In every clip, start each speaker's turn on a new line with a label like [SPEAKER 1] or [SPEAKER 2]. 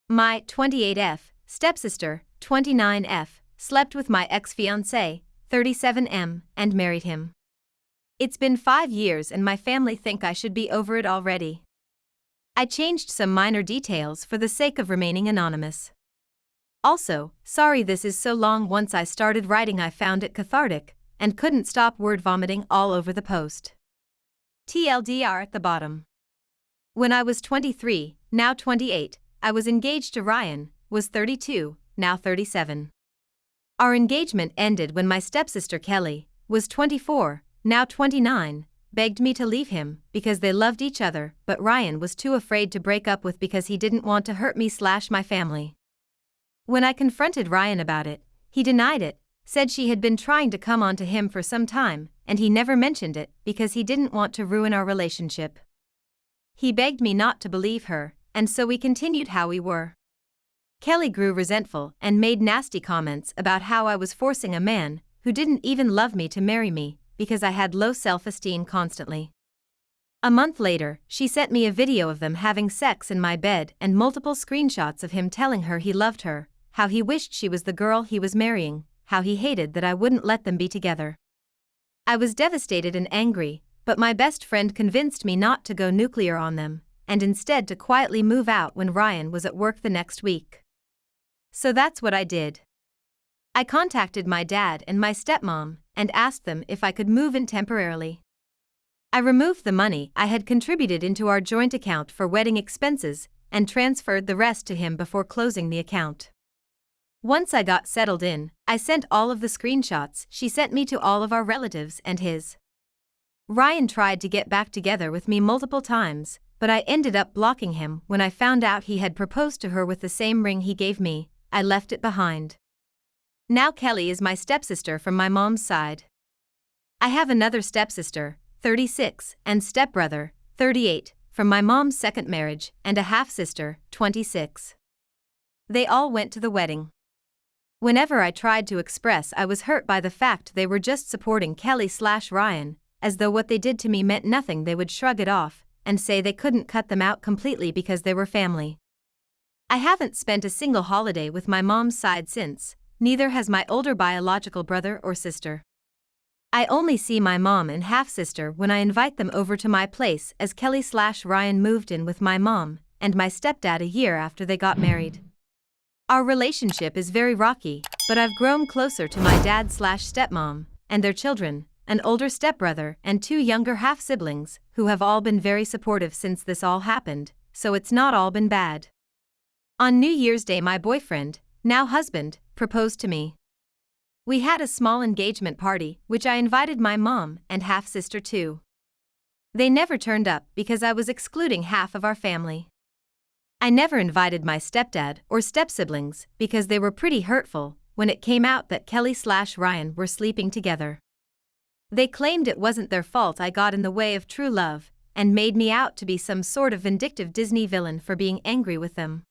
[SPEAKER 1] My 28F stepsister, 29F, slept with my ex-fiance, 37M, and married him. It's been 5 years and my family think I should be over it already. I changed some minor details for the sake of remaining anonymous. Also, sorry this is so long. Once I started writing I found it cathartic, and couldn't stop word vomiting all over the post. TLDR at the bottom. When I was 23, now 28, I was engaged to Ryan, was 32, now 37. Our engagement ended when my stepsister Kelly, was 24, now 29, begged me to leave him because they loved each other, but Ryan was too afraid to break up with because he didn't want to hurt me/my family. When I confronted Ryan about it, he denied it, said she had been trying to come on to him for some time, and he never mentioned it because he didn't want to ruin our relationship. He begged me not to believe her, and so we continued how we were. Kelly grew resentful and made nasty comments about how I was forcing a man who didn't even love me to marry me because I had low self-esteem constantly. A month later, she sent me a video of them having sex in my bed and multiple screenshots of him telling her he loved her, how he wished she was the girl he was marrying, how he hated that I wouldn't let them be together. I was devastated and angry, but my best friend convinced me not to go nuclear on them, and instead to quietly move out when Ryan was at work the next week. So that's what I did. I contacted my dad and my stepmom and asked them if I could move in temporarily. I removed the money I had contributed into our joint account for wedding expenses and transferred the rest to him before closing the account. Once I got settled in, I sent all of the screenshots she sent me to all of our relatives and his. Ryan tried to get back together with me multiple times, but I ended up blocking him when I found out he had proposed to her with the same ring he gave me. I left it behind. Now Kelly is my stepsister from my mom's side. I have another stepsister, 36, and stepbrother, 38, from my mom's second marriage, and a half-sister, 26. They all went to the wedding. Whenever I tried to express I was hurt by the fact they were just supporting Kelly/Ryan, as though what they did to me meant nothing, they would shrug it off and say they couldn't cut them out completely because they were family. I haven't spent a single holiday with my mom's side since, neither has my older biological brother or sister. I only see my mom and half-sister when I invite them over to my place, as Kelly/Ryan moved in with my mom and my stepdad a year after they got married. Our relationship is very rocky, but I've grown closer to my dad/stepmom and their children, an older stepbrother and 2 younger half-siblings, who have all been very supportive since this all happened, so it's not all been bad. On New Year's Day my boyfriend, now husband, proposed to me. We had a small engagement party, which I invited my mom and half-sister to. They never turned up because I was excluding half of our family. I never invited my stepdad or step-siblings because they were pretty hurtful when it came out that Kelly/Ryan were sleeping together. They claimed it wasn't their fault I got in the way of true love, and made me out to be some sort of vindictive Disney villain for being angry with them.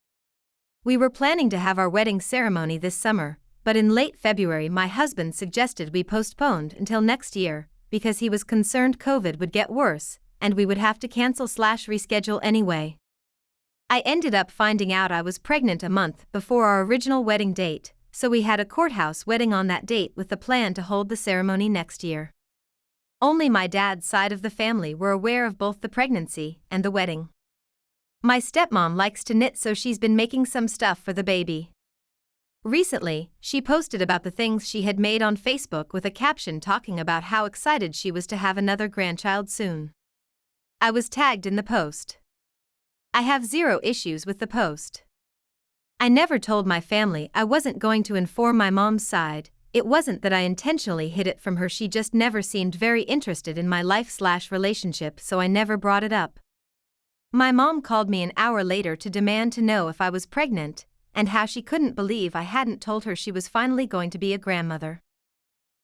[SPEAKER 1] We were planning to have our wedding ceremony this summer, but in late February my husband suggested we postponed until next year because he was concerned COVID would get worse and we would have to cancel/reschedule anyway. I ended up finding out I was pregnant a month before our original wedding date, so we had a courthouse wedding on that date with the plan to hold the ceremony next year. Only my dad's side of the family were aware of both the pregnancy and the wedding. My stepmom likes to knit, so she's been making some stuff for the baby. Recently, she posted about the things she had made on Facebook with a caption talking about how excited she was to have another grandchild soon. I was tagged in the post. I have 0 issues with the post. I never told my family I wasn't going to inform my mom's side. It wasn't that I intentionally hid it from her, she just never seemed very interested in my life/relationship, so I never brought it up. My mom called me an hour later to demand to know if I was pregnant, and how she couldn't believe I hadn't told her she was finally going to be a grandmother.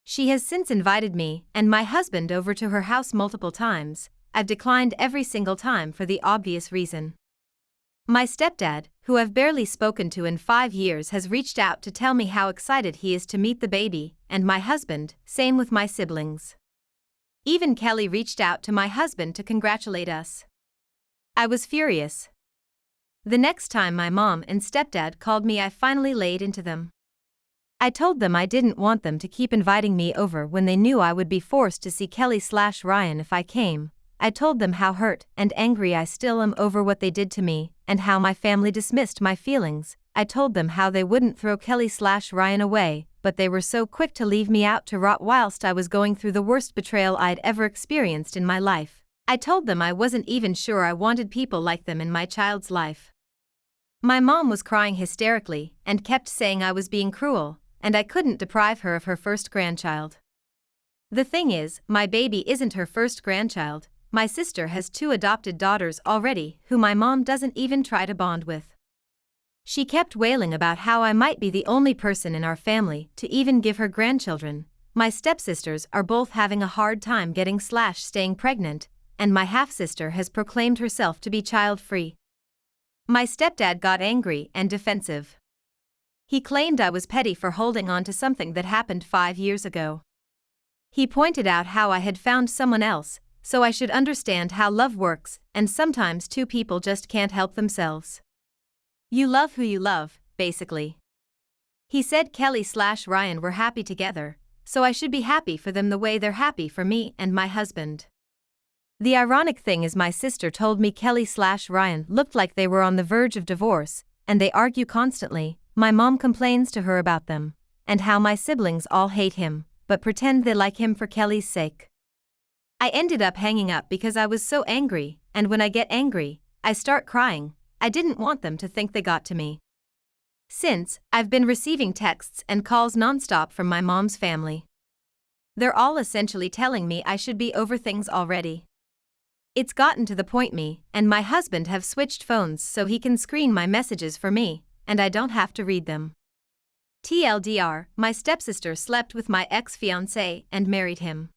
[SPEAKER 1] She has since invited me and my husband over to her house multiple times. I've declined every single time for the obvious reason. My stepdad, who I've barely spoken to in 5 years, has reached out to tell me how excited he is to meet the baby, and my husband, same with my siblings. Even Kelly reached out to my husband to congratulate us. I was furious. The next time my mom and stepdad called me, I finally laid into them. I told them I didn't want them to keep inviting me over when they knew I would be forced to see Kelly/Ryan if I came. I told them how hurt and angry I still am over what they did to me, and how my family dismissed my feelings. I told them how they wouldn't throw Kelly/Ryan away, but they were so quick to leave me out to rot whilst I was going through the worst betrayal I'd ever experienced in my life. I told them I wasn't even sure I wanted people like them in my child's life. My mom was crying hysterically and kept saying I was being cruel, and I couldn't deprive her of her first grandchild. The thing is, my baby isn't her first grandchild. My sister has 2 adopted daughters already who my mom doesn't even try to bond with. She kept wailing about how I might be the only person in our family to even give her grandchildren. My stepsisters are both having a hard time getting/staying pregnant, and my half-sister has proclaimed herself to be child-free. My stepdad got angry and defensive. He claimed I was petty for holding on to something that happened 5 years ago. He pointed out how I had found someone else, so I should understand how love works, and sometimes 2 people just can't help themselves. You love who you love, basically. He said Kelly/Ryan were happy together, so I should be happy for them the way they're happy for me and my husband. The ironic thing is, my sister told me Kelly/Ryan looked like they were on the verge of divorce, and they argue constantly. My mom complains to her about them, and how my siblings all hate him, but pretend they like him for Kelly's sake. I ended up hanging up because I was so angry, and when I get angry, I start crying. I didn't want them to think they got to me. Since, I've been receiving texts and calls nonstop from my mom's family. They're all essentially telling me I should be over things already. It's gotten to the point me and my husband have switched phones so he can screen my messages for me, and I don't have to read them. TLDR, my stepsister slept with my ex-fiance and married him.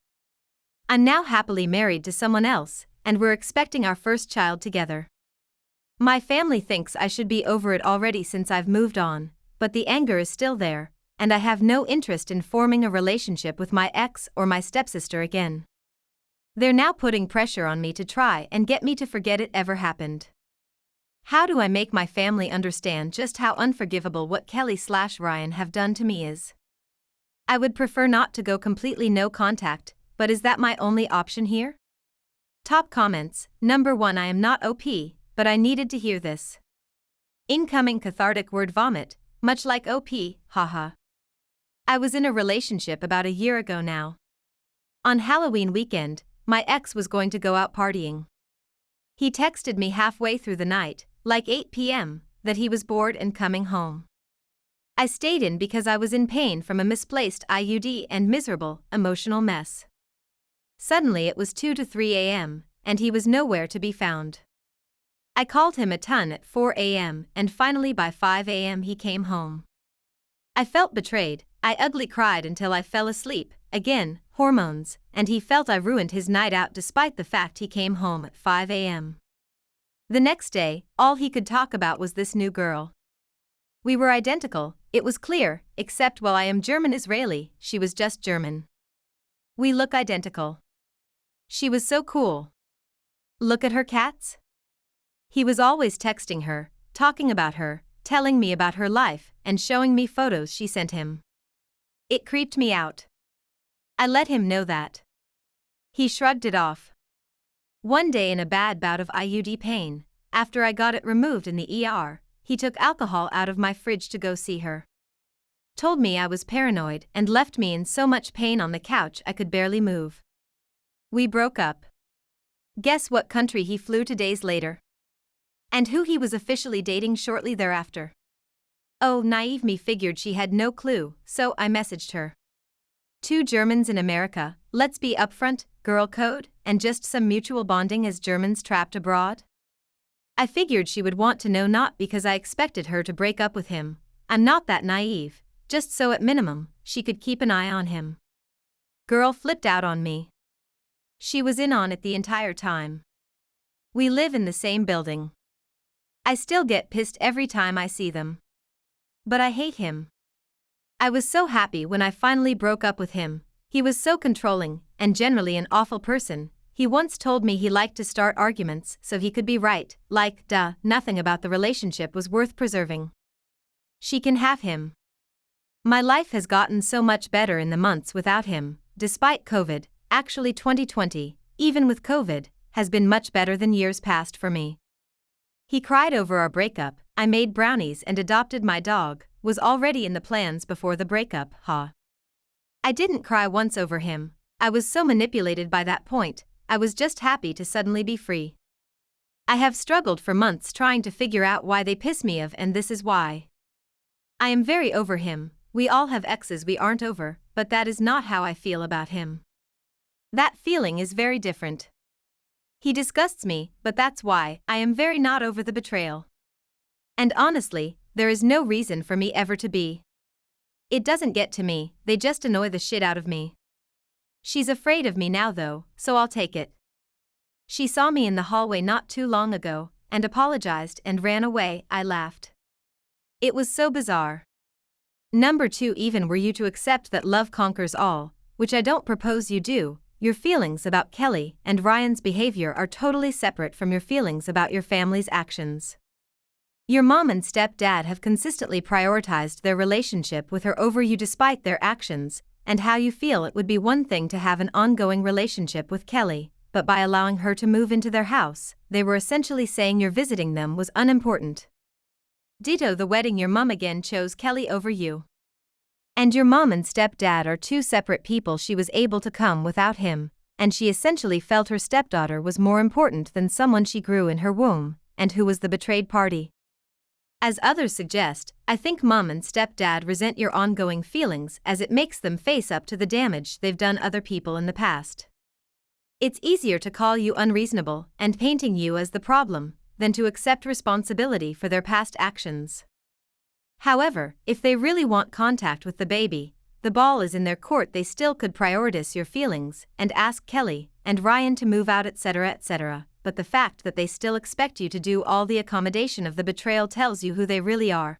[SPEAKER 1] I'm now happily married to someone else, and we're expecting our first child together. My family thinks I should be over it already since I've moved on, but the anger is still there, and I have no interest in forming a relationship with my ex or my stepsister again. They're now putting pressure on me to try and get me to forget it ever happened. How do I make my family understand just how unforgivable what Kelly/Ryan have done to me is? I would prefer not to go completely no contact, but is that my only option here? Top comments. Number 1, I am not OP, but I needed to hear this. Incoming cathartic word vomit, much like OP, haha. I was in a relationship about a year ago now. On Halloween weekend, my ex was going to go out partying. He texted me halfway through the night, like 8 p.m., that he was bored and coming home. I stayed in because I was in pain from a misplaced IUD and miserable, emotional mess. Suddenly it was 2 to 3 a.m., and he was nowhere to be found. I called him a ton at 4 a.m., and finally by 5 a.m. he came home. I felt betrayed. I ugly cried until I fell asleep, again, hormones, and he felt I ruined his night out despite the fact he came home at 5 a.m. The next day, all he could talk about was this new girl. We were identical, it was clear, except while I am German-Israeli, she was just German. We look identical. She was so cool. Look at her cats. He was always texting her, talking about her, telling me about her life, and showing me photos she sent him. It creeped me out. I let him know that. He shrugged it off. One day in a bad bout of IUD pain, after I got it removed in the ER, he took alcohol out of my fridge to go see her. Told me I was paranoid and left me in so much pain on the couch I could barely move. We broke up. Guess what country he flew to days later? And who he was officially dating shortly thereafter. Oh, naive me figured she had no clue, so I messaged her. 2 Germans in America, let's be upfront, girl code, and just some mutual bonding as Germans trapped abroad? I figured she would want to know, not because I expected her to break up with him. I'm not that naive, just so at minimum, she could keep an eye on him. Girl flipped out on me. She was in on it the entire time. We live in the same building. I still get pissed every time I see them. But I hate him. I was so happy when I finally broke up with him. He was so controlling, and generally an awful person, He once told me he liked to start arguments so he could be right, like, duh, nothing about the relationship was worth preserving. She can have him. My life has gotten so much better in the months without him, despite COVID. Actually 2020, even with COVID, has been much better than years past for me. He cried over our breakup, I made brownies and adopted my dog, was already in the plans before the breakup, huh? I didn't cry once over him. I was so manipulated by that point, I was just happy to suddenly be free. I have struggled for months trying to figure out why they piss me off, and this is why. I am very over him. We all have exes we aren't over, but that is not how I feel about him. That feeling is very different. He disgusts me, but that's why I am very not over the betrayal. And honestly, there is no reason for me ever to be. It doesn't get to me, they just annoy the shit out of me. She's afraid of me now though, so I'll take it. She saw me in the hallway not too long ago, and apologized and ran away. I laughed. It was so bizarre. Number 2, even were you to accept that love conquers all, which I don't propose you do, your feelings about Kelly and Ryan's behavior are totally separate from your feelings about your family's actions. Your mom and stepdad have consistently prioritized their relationship with her over you despite their actions, and how you feel. It would be one thing to have an ongoing relationship with Kelly, but by allowing her to move into their house, they were essentially saying your visiting them was unimportant. Ditto the wedding, your mom again chose Kelly over you. And your mom and stepdad are two separate people. She was able to come without him, and she essentially felt her stepdaughter was more important than someone she grew in her womb, and who was the betrayed party. As others suggest, I think mom and stepdad resent your ongoing feelings as it makes them face up to the damage they've done other people in the past. It's easier to call you unreasonable and painting you as the problem than to accept responsibility for their past actions. However, if they really want contact with the baby, the ball is in their court. They still could prioritize your feelings and ask Kelly and Ryan to move out, etc., etc. But the fact that they still expect you to do all the accommodation of the betrayal tells you who they really are.